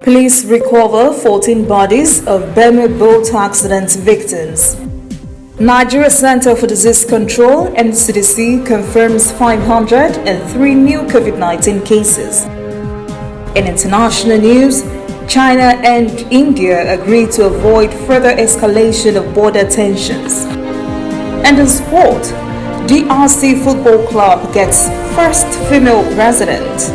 Police recover 14 bodies of Benue boat accident victims. Nigeria Center for Disease Control (NCDC) confirms 503 new COVID-19 cases. In international news, China and India agree to avoid further escalation of border tensions. And in sport, DRC Football Club gets first female president.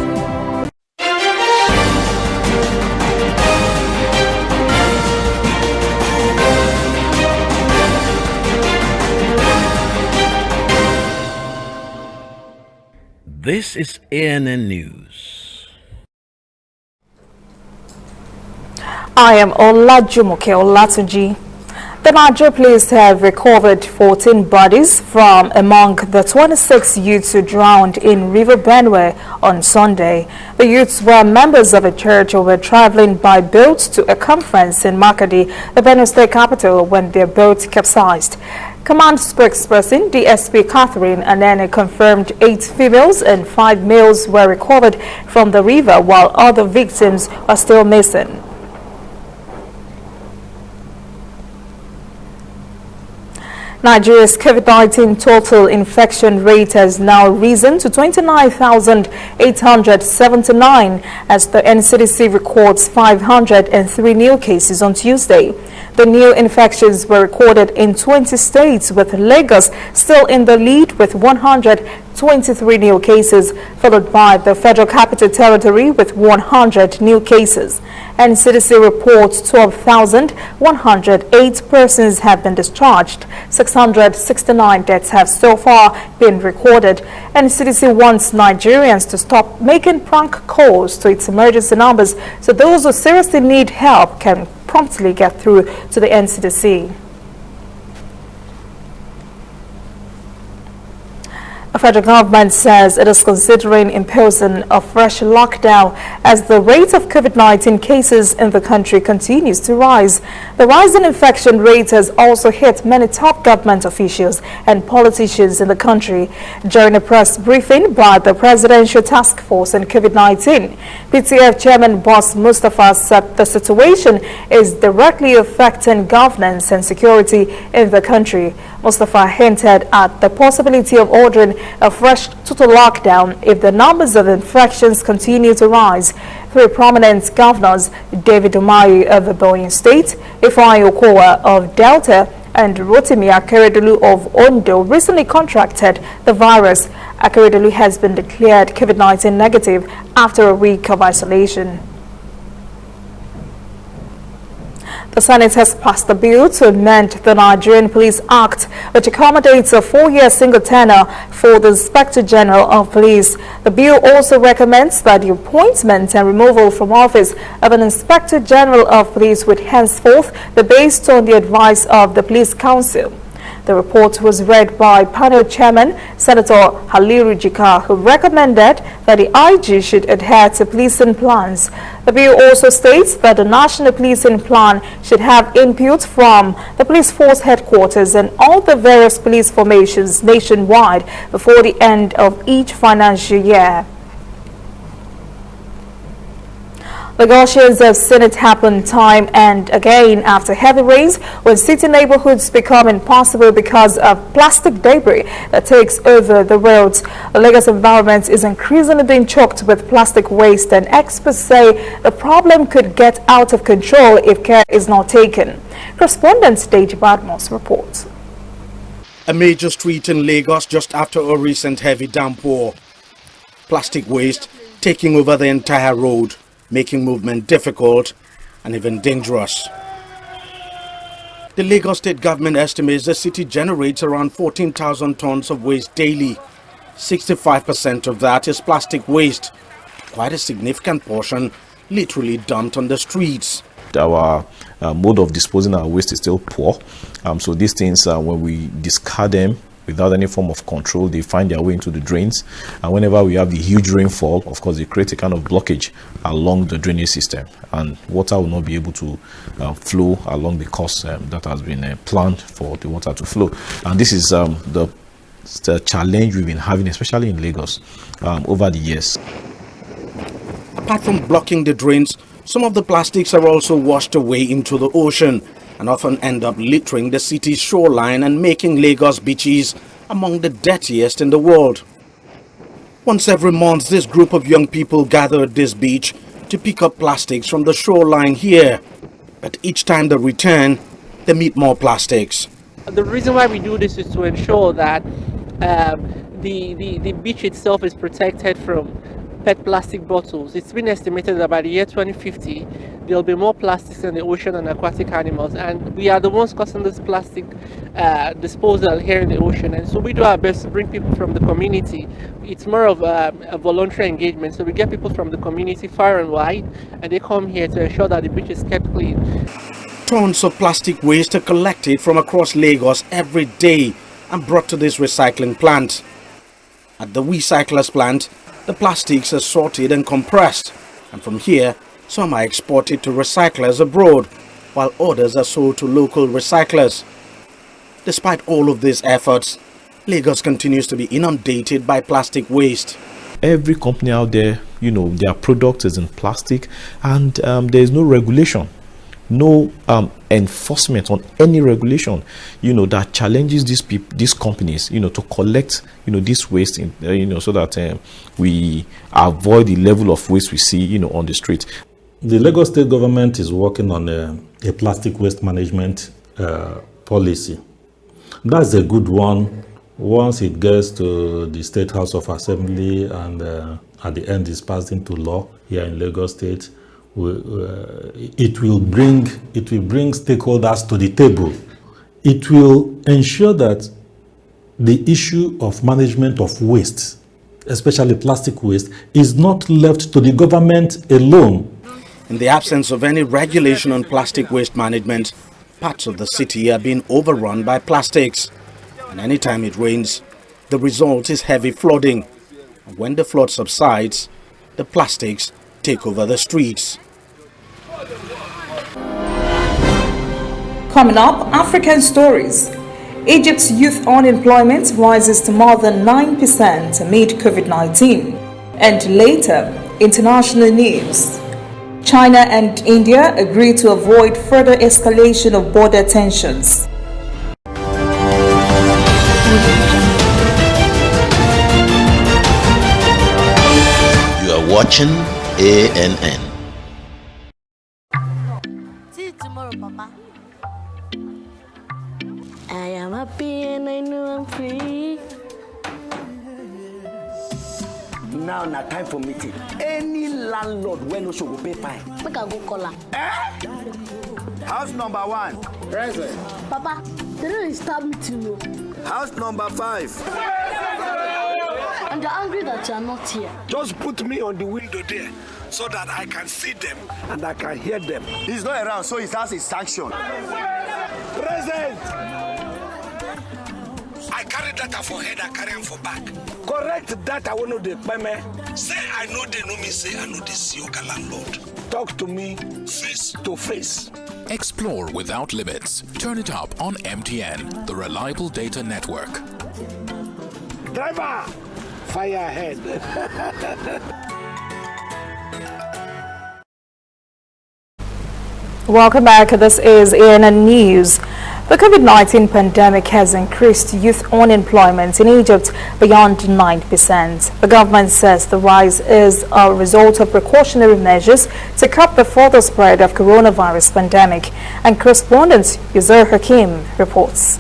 This is ANN News. I am Olajumoke Olatunji. The Nigeria police have recovered 14 bodies from among the 26 youths who drowned in River Benue on Sunday. The youths were members of a church who were traveling by boat to a conference in Makadi, the Benue state capital, when their boat capsized. Command spokesperson DSP Catherine Anene confirmed 8 females and 5 males were recovered from the river, while other victims are still missing. Nigeria's COVID-19 total infection rate has now risen to 29,879 as the NCDC records 503 new cases on Tuesday. The new infections were recorded in 20 states, with Lagos still in the lead with 123 new cases, followed by the Federal Capital Territory with 100 new cases. NCDC reports 12,108 persons have been discharged. 669 deaths have so far been recorded. NCDC wants Nigerians to stop making prank calls to its emergency numbers so those who seriously need help can promptly get through to the NCDC. The federal government says it is considering imposing a fresh lockdown as the rate of COVID-19 cases in the country continues to rise. The rise in infection rate has also hit many top government officials and politicians in the country. During a press briefing by the Presidential Task Force on COVID-19, PTF Chairman Boss Mustafa said the situation is directly affecting governance and security in the country. Mustafa hinted at the possibility of ordering a fresh total lockdown if the numbers of infections continue to rise. 3 prominent governors, David Umahi of Ebonyi State, Ifeanyi Okowa of Delta, and Rotimi Akeredolu of Ondo, recently contracted the virus. Akeredolu has been declared COVID-19 negative after a week of isolation. The Senate has passed a bill to amend the Nigerian Police Act, which accommodates a 4-year single tenure for the Inspector General of Police. The bill also recommends that the appointment and removal from office of an Inspector General of Police would henceforth be based on the advice of the Police Council. The report was read by panel chairman Senator Haliru Jika, who recommended that the IG should adhere to policing plans. The bill also states that the National Policing Plan should have input from the police force headquarters and all the various police formations nationwide before the end of each financial year. Lagosians have seen it happen time and again after heavy rains when city neighborhoods become impossible because of plastic debris that takes over the roads. The Lagos environment is increasingly being choked with plastic waste, and experts say the problem could get out of control if care is not taken. Correspondent Deji Badmos reports. A major street in Lagos just after a recent heavy downpour. Plastic waste taking over the entire road, making movement difficult and even dangerous. The Lagos State government estimates the city generates around 14,000 tons of waste daily. 65% of that is plastic waste, quite a significant portion literally dumped on the streets. Our mode of disposing our waste is still poor, so these things, when we discard them without any form of control, they find their way into the drains, and whenever we have the huge rainfall, of course, they create a kind of blockage along the drainage system, and water will not be able to flow along the course that has been planned for the water to flow. And this is the challenge we've been having, especially in Lagos, over the years. Apart from blocking the drains, some of the plastics are also washed away into the ocean and often end up littering the city's shoreline and making Lagos beaches among the dirtiest in the world. Once every month, this group of young people gather at this beach to pick up plastics from the shoreline here. But each time they return, they meet more plastics. The reason why we do this is to ensure that the beach itself is protected from PET plastic bottles. It's been estimated that by the year 2050, there'll be more plastics in the ocean and aquatic animals, and we are the ones causing this plastic disposal here in the ocean. And so we do our best to bring people from the community. It's more of a voluntary engagement, so we get people from the community far and wide, and they come here to ensure that the beach is kept clean. Tons of plastic waste are collected from across Lagos every day and brought to this recycling plant. At the recyclers plant, the plastics are sorted and compressed, and from here, some are exported to recyclers abroad, while others are sold to local recyclers. Despite all of these efforts, Lagos continues to be inundated by plastic waste. Every company out there, their product is in plastic, and there is no regulation, no enforcement on any regulation, that challenges these companies, to collect, this waste, so that we avoid the level of waste we see, on the street. The Lagos State government is working on a plastic waste management policy. That's a good one. Once it gets to the State House of Assembly and at the end is passed into law here in Lagos State, it will bring stakeholders to the table. It will ensure that the issue of management of waste, especially plastic waste, is not left to the government alone. In the absence of any regulation on plastic waste management, parts of the city are being overrun by plastics. And anytime it rains, the result is heavy flooding. And when the flood subsides, the plastics take over the streets. Coming up, African stories. Egypt's youth unemployment rises to more than 9% amid COVID-19. And later, international news. China and India agree to avoid further escalation of border tensions. You are watching ANN. See you tomorrow, Papa. I am happy and I know I'm free. Now time for meeting. Any landlord when no show go pay fine. Make I go call her. House number 1. Present. Papa, they don't start meeting you. House number 5. And they're angry that you are not here. Just put me on the window there so that I can see them and I can hear them. He's not around, so his house is sanctioned. Present. I carry data for head, I carry them for back. Correct data when they pay me. Say I know they know me, say I know they see your landlord. Talk to me face to face. Explore without limits. Turn it up on MTN, the reliable data network. Driver, fire ahead. Welcome back. This is ANN News. The COVID-19 pandemic has increased youth unemployment in Egypt beyond 9%. The government says the rise is a result of precautionary measures to curb the further spread of coronavirus pandemic. And correspondent Yuzair Hakim reports.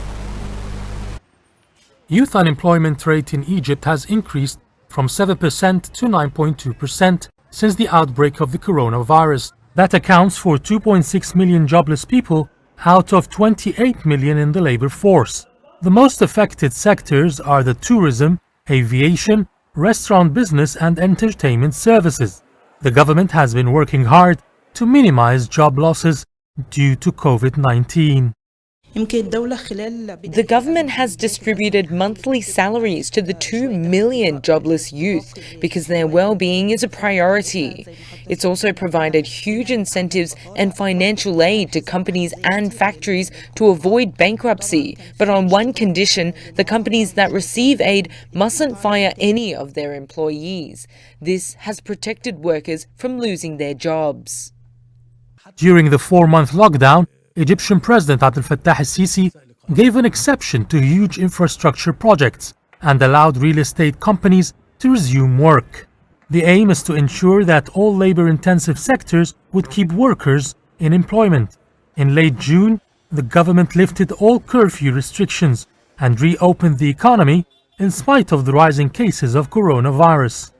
Youth unemployment rate in Egypt has increased from 7% to 9.2% since the outbreak of the coronavirus. That accounts for 2.6 million jobless people out of 28 million in the labor force. The most affected sectors are the tourism, aviation, restaurant business and entertainment services. The government has been working hard to minimize job losses due to COVID-19. The government has distributed monthly salaries to the 2 million jobless youth because their well-being is a priority. It's also provided huge incentives and financial aid to companies and factories to avoid bankruptcy, but on one condition: the companies that receive aid mustn't fire any of their employees. This has protected workers from losing their jobs. During the 4-month lockdown, Egyptian President Abdel Fattah al-Sisi gave an exception to huge infrastructure projects and allowed real estate companies to resume work. The aim is to ensure that all labor-intensive sectors would keep workers in employment. In late June, the government lifted all curfew restrictions and reopened the economy in spite of the rising cases of coronavirus.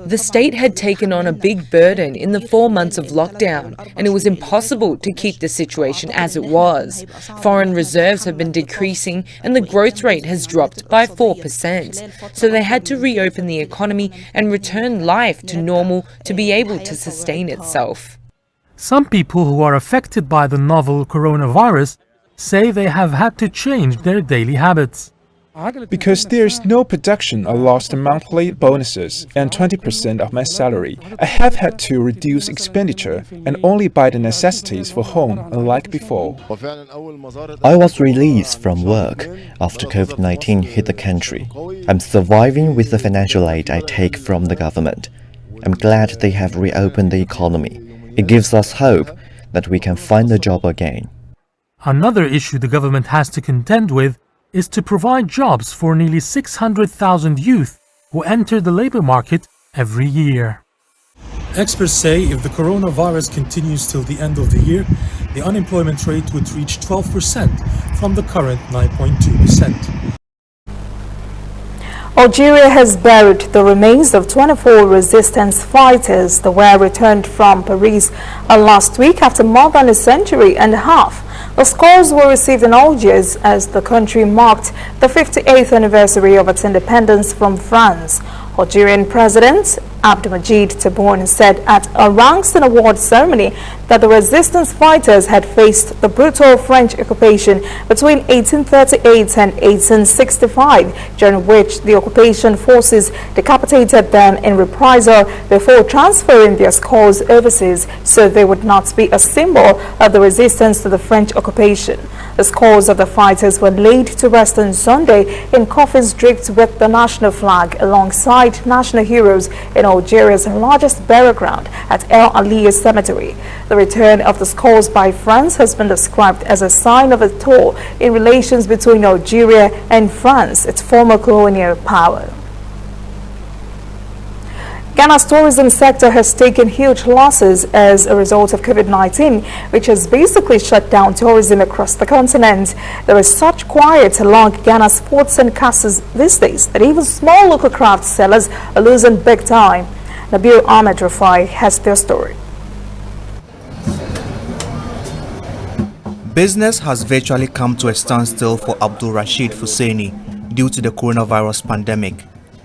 The state had taken on a big burden in the 4 months of lockdown, and it was impossible to keep the situation as it was. Foreign reserves have been decreasing and the growth rate has dropped by 4%. So they had to reopen the economy and return life to normal to be able to sustain itself. Some people who are affected by the novel coronavirus say they have had to change their daily habits. Because there's no production, I lost the monthly bonuses and 20% of my salary. I have had to reduce expenditure and only buy the necessities for home, unlike before. I was released from work after COVID-19 hit the country. I'm surviving with the financial aid I take from the government. I'm glad they have reopened the economy. It gives us hope that we can find a job again. Another issue the government has to contend with is to provide jobs for nearly 600,000 youth who enter the labor market every year. Experts say if the coronavirus continues till the end of the year, the unemployment rate would reach 12% from the current 9.2%. Algeria has buried the remains of 24 resistance fighters that were returned from Paris last week after more than a century and a half. The skulls were received in Algiers as the country marked the 58th anniversary of its independence from France. Algerian President Abdelmajid Tebboune said at a ranks and awards ceremony that the resistance fighters had faced the brutal French occupation between 1838 and 1865, during which the occupation forces decapitated them in reprisal before transferring their skulls overseas so they would not be a symbol of the resistance to the French occupation. The skulls of the fighters were laid to rest on Sunday in coffins draped with the national flag alongside national heroes in Algeria's largest burial ground at El Aliya Cemetery. The return of the skulls by France has been described as a sign of a thaw in relations between Algeria and France, its former colonial power. Ghana's tourism sector has taken huge losses as a result of COVID-19, which has basically shut down tourism across the continent. There is such quiet along Ghana's ports and castles these days that even small local craft sellers are losing big time. Nabil Ahmed Rafai has their story. Business has virtually come to a standstill for Abdul Rashid Fuseni due to the coronavirus pandemic.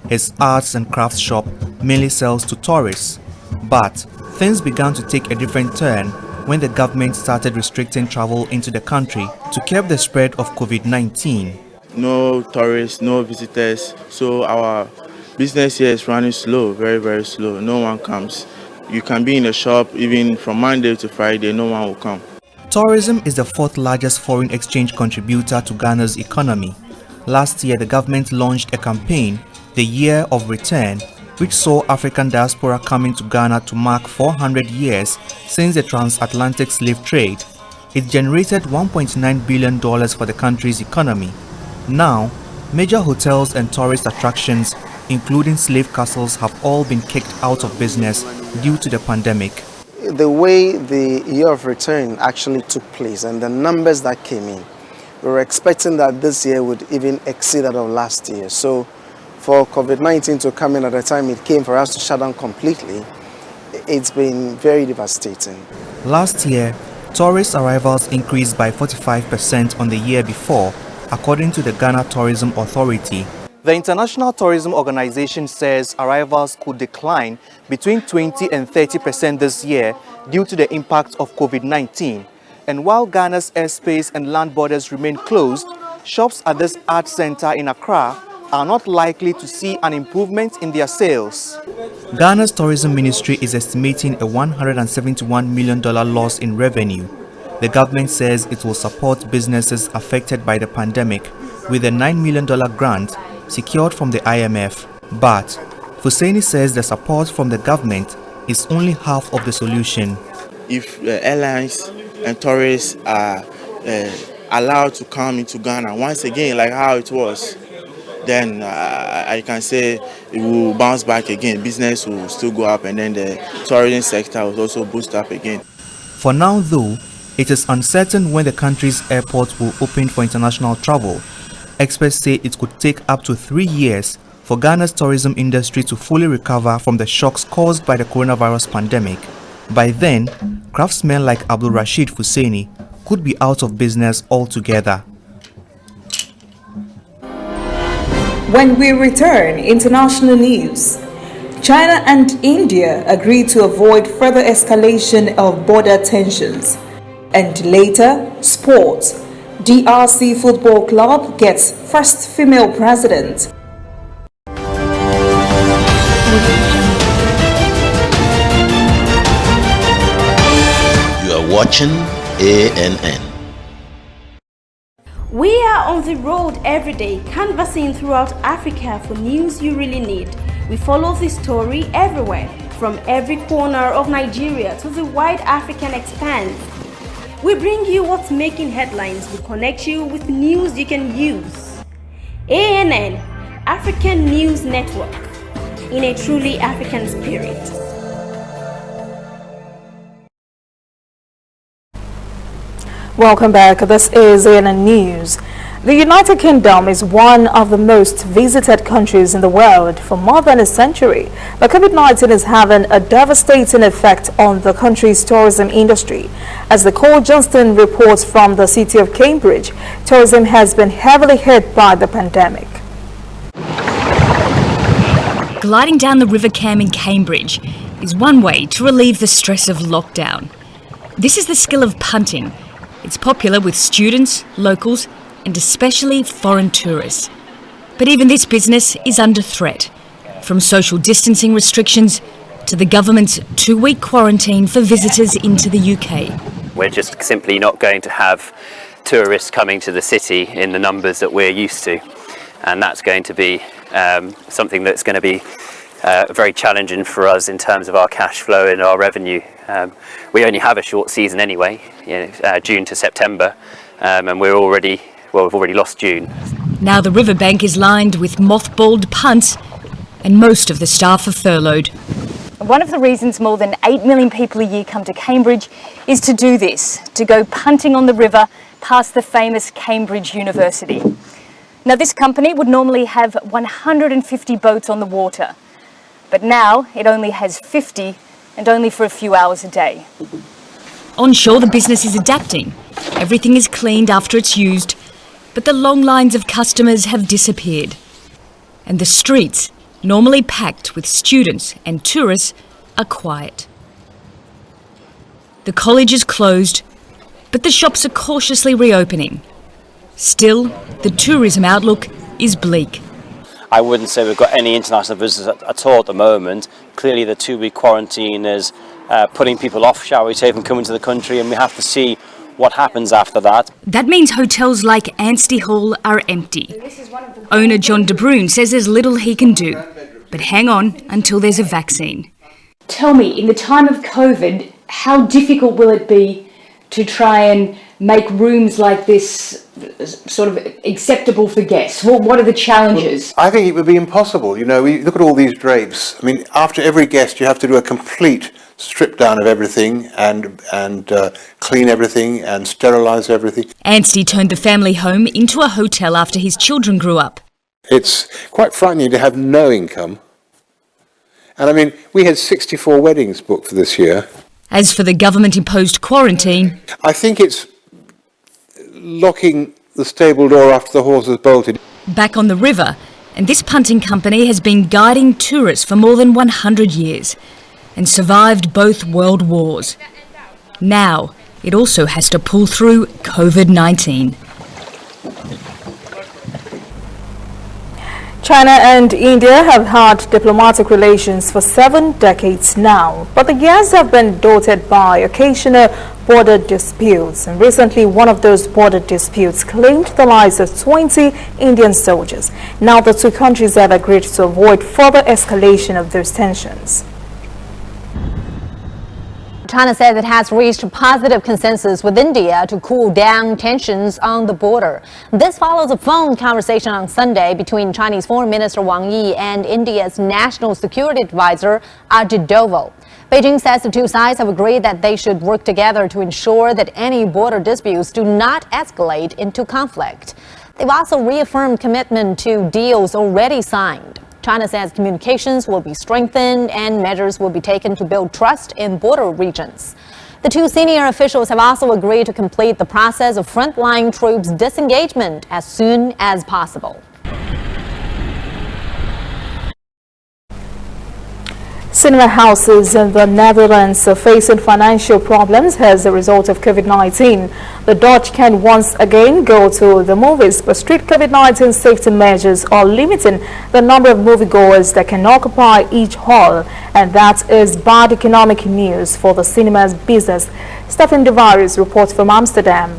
His arts and crafts shop mainly sells to tourists, but things began to take a different turn when the government started restricting travel into the country to curb the spread of COVID-19. No tourists, no visitors, so our business here is running slow, very, very slow. No one comes. You can be in a shop even from Monday to Friday, no one will come. Tourism is the fourth largest foreign exchange contributor to Ghana's economy. Last year, the government launched a campaign, the Year of Return, which saw African diaspora coming to Ghana to mark 400 years since the transatlantic slave trade. It generated $1.9 billion for the country's economy. Now, major hotels and tourist attractions, including slave castles, have all been kicked out of business due to the pandemic. The way the Year of Return actually took place and the numbers that came in, we were expecting that this year would even exceed that of last year. So for COVID-19 to come in at the time it came for us to shut down completely, it's been very devastating. Last year, tourist arrivals increased by 45% on the year before, according to the Ghana Tourism Authority. The International Tourism Organization says arrivals could decline between 20 and 30% this year due to the impact of COVID-19. And while Ghana's airspace and land borders remain closed, shops at this art center in Accra are not likely to see an improvement in their sales. Ghana's tourism ministry is estimating a $171 million loss in revenue. The government says it will support businesses affected by the pandemic with a $9 million grant secured from the IMF. But Fuseni says the support from the government is only half of the solution. If airlines and tourists are allowed to come into Ghana once again like how it was, then I can say it will bounce back again. Business will still go up, and then the tourism sector will also boost up again. For now though, it is uncertain when the country's airports will open for international travel. Experts say it could take up to 3 years for Ghana's tourism industry to fully recover from the shocks caused by the coronavirus pandemic. By then, craftsmen like Abdul Rashid Fuseni could be out of business altogether. When we return, international news. China and India agreed to avoid further escalation of border tensions. And later, sports. DRC Football Club gets first female president. You are watching ANN. We are on the road every day, canvassing throughout Africa for news you really need. We follow the story everywhere, from every corner of Nigeria to the wide African expanse. We bring you what's making headlines. We connect you with news you can use. ANN, African News Network, in a truly African spirit. Welcome back. This is ANN News. The United Kingdom is one of the most visited countries in the world for more than a century, but COVID-19 is having a devastating effect on the country's tourism industry. As the Cole Johnston reports from the city of Cambridge, tourism has been heavily hit by the pandemic. Gliding down the River Cam in Cambridge is one way to relieve the stress of lockdown. This is the skill of punting. It's popular with students, locals, and especially foreign tourists. But even this business is under threat, from social distancing restrictions to the government's 2-week quarantine for visitors into the UK. We're just simply not going to have tourists coming to the city in the numbers that we're used to, and that's going to be something that's going to be very challenging for us in terms of our cash flow and our revenue. We only have a short season anyway, June to September, and we've already lost June. Now the riverbank is lined with mothballed punts, and most of the staff are furloughed. One of the reasons more than 8 million people a year come to Cambridge is to do this, to go punting on the river past the famous Cambridge University. Now this company would normally have 150 boats on the water, but now it only has 50, and only for a few hours a day. On shore, the business is adapting. Everything is cleaned after it's used, but the long lines of customers have disappeared. And the streets, normally packed with students and tourists, are quiet. The college is closed, but the shops are cautiously reopening. Still, the tourism outlook is bleak. I wouldn't say we've got any international visitors at all at the moment. Clearly the 2-week quarantine is putting people off, shall we say, from coming to the country, and we have to see what happens after that. That means hotels like Anstey Hall are empty. Owner John De Bruyn says there's little he can do, but hang on until there's a vaccine. Tell me, in the time of COVID, how difficult will it be to try and make rooms like this sort of acceptable for guests? What are the challenges? Well, I think it would be impossible. You know, we look at all these drapes. I mean, after every guest, you have to do a complete strip down of everything and clean everything and sterilise everything. Anstey turned the family home into a hotel after his children grew up. It's quite frightening to have no income. And I mean, we had 64 weddings booked for this year. As for the government-imposed quarantine, I think it's locking the stable door after the horse has bolted. Back on the river, and this punting company has been guiding tourists for more than 100 years and survived both world wars. Now, It also has to pull through COVID-19. China and India have had diplomatic relations for 7 decades now, but the years have been dotted by occasional border disputes, and recently one of those border disputes claimed the lives of 20 Indian soldiers. Now the two countries have agreed to avoid further escalation of those tensions. China says it has reached a positive consensus with India to cool down tensions on the border. This follows a phone conversation on Sunday between Chinese Foreign Minister Wang Yi and India's National Security Advisor Ajit Doval. Beijing says the two sides have agreed that they should work together to ensure that any border disputes do not escalate into conflict. They've also reaffirmed commitment to deals already signed. China says communications will be strengthened and measures will be taken to build trust in border regions. The two senior officials have also agreed to complete the process of frontline troops disengagement as soon as possible. Cinema houses in the Netherlands are facing financial problems as a result of COVID-19. The Dutch can once again go to the movies, but strict COVID-19 safety measures are limiting the number of moviegoers that can occupy each hall, and that is bad economic news for the cinema's business. Stefan De Varies reports from Amsterdam.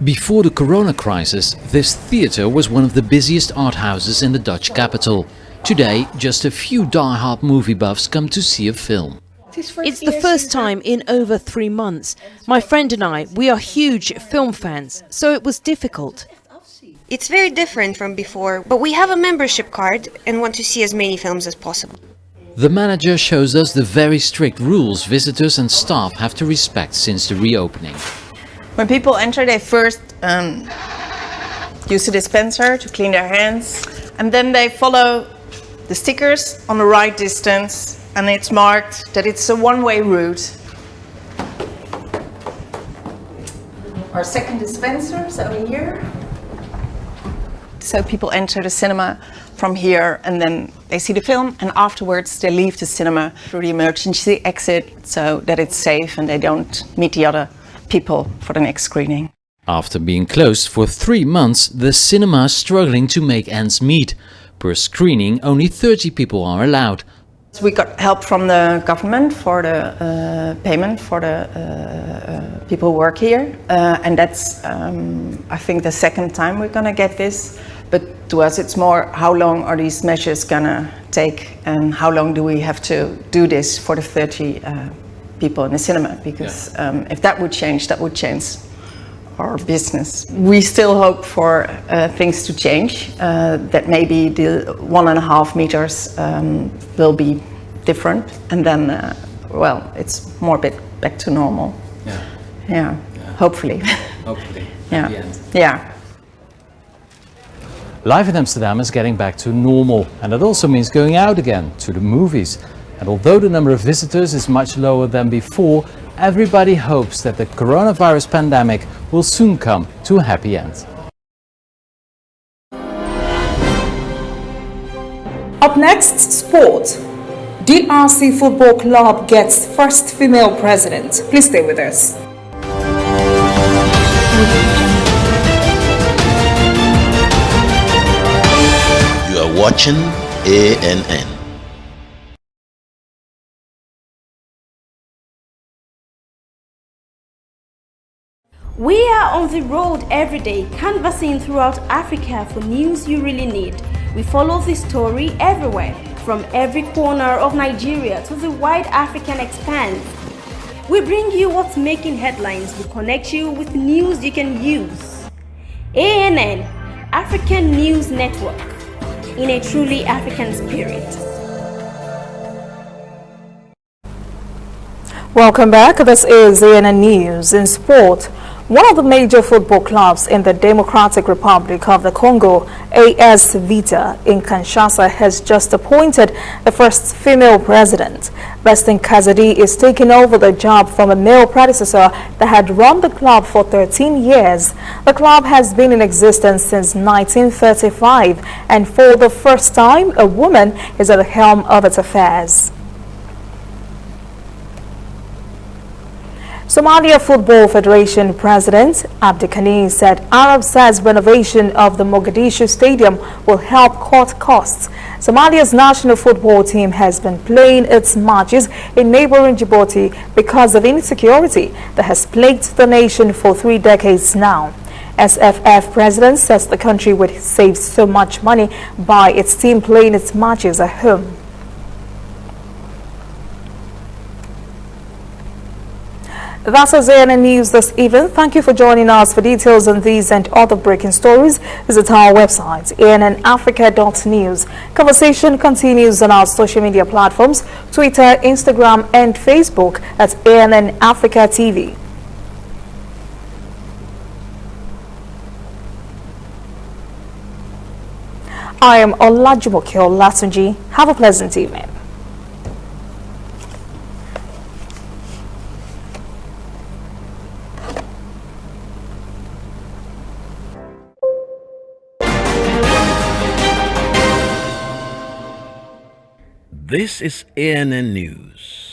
Before the corona crisis, this theatre was one of the busiest art houses in the Dutch capital. Today, just a few die-hard movie buffs come to see a film. It's the first time in over 3 months. My friend and I, we are huge film fans, so it was difficult. It's very different from before, but we have a membership card and want to see as many films as possible. The manager shows us the very strict rules visitors and staff have to respect since the reopening. When people enter, they first use the dispenser to clean their hands, and then they follow the stickers on the right distance, and it's marked that it's a one-way route. Our second dispenser is over here. So people enter the cinema from here, and then they see the film, and afterwards they leave the cinema through the emergency exit so that it's safe and they don't meet the other people for the next screening. After being closed for 3 months, the cinema is struggling to make ends meet. Per screening, only 30 people are allowed. So we got help from the government for the payment for the people who work here. And that's, I think, the second time we're going to get this. But to us, it's more how long are these measures going to take and how long do we have to do this for the 30 people in the cinema? Because if that would change our business. We still hope for things to change, that maybe the 1.5 meters will be different, and then, well, it's more back to normal. Yeah. Hopefully. Hopefully. Yeah. Life in Amsterdam is getting back to normal, and that also means going out again to the movies. And although the number of visitors is much lower than before, everybody hopes that the coronavirus pandemic will soon come to a happy end. Up next, sport. DRC Football Club gets first female president. Please stay with us. You are watching ANN. We are on the road every day, canvassing throughout Africa for news you really need. We follow this story everywhere, from every corner of Nigeria to the wide African expanse. We bring you what's making headlines. We connect you with news you can use. ANN, African News Network, in a truly African spirit. Welcome back. This is ANN News. In sport, one of the major football clubs in the Democratic Republic of the Congo, AS Vita in Kinshasa, has just appointed the first female president. Bestin Kazadi is taking over the job from a male predecessor that had run the club for 13 years. The club has been in existence since 1935, and for the first time, a woman is at the helm of its affairs. Somalia Football Federation President Abdikani said Arab says renovation of the Mogadishu Stadium will help cut costs. Somalia's national football team has been playing its matches in neighboring Djibouti because of insecurity that has plagued the nation for 3 decades now. SFF president says the country would save so much money by its team playing its matches at home. That's our ANN News this evening. Thank you for joining us. For details on these and other breaking stories, visit our website, annafrica.news. Conversation continues on our social media platforms, Twitter, Instagram, and Facebook at ANN Africa TV. I am Olajumoke Olatunji. Have a pleasant evening. This is ANN News.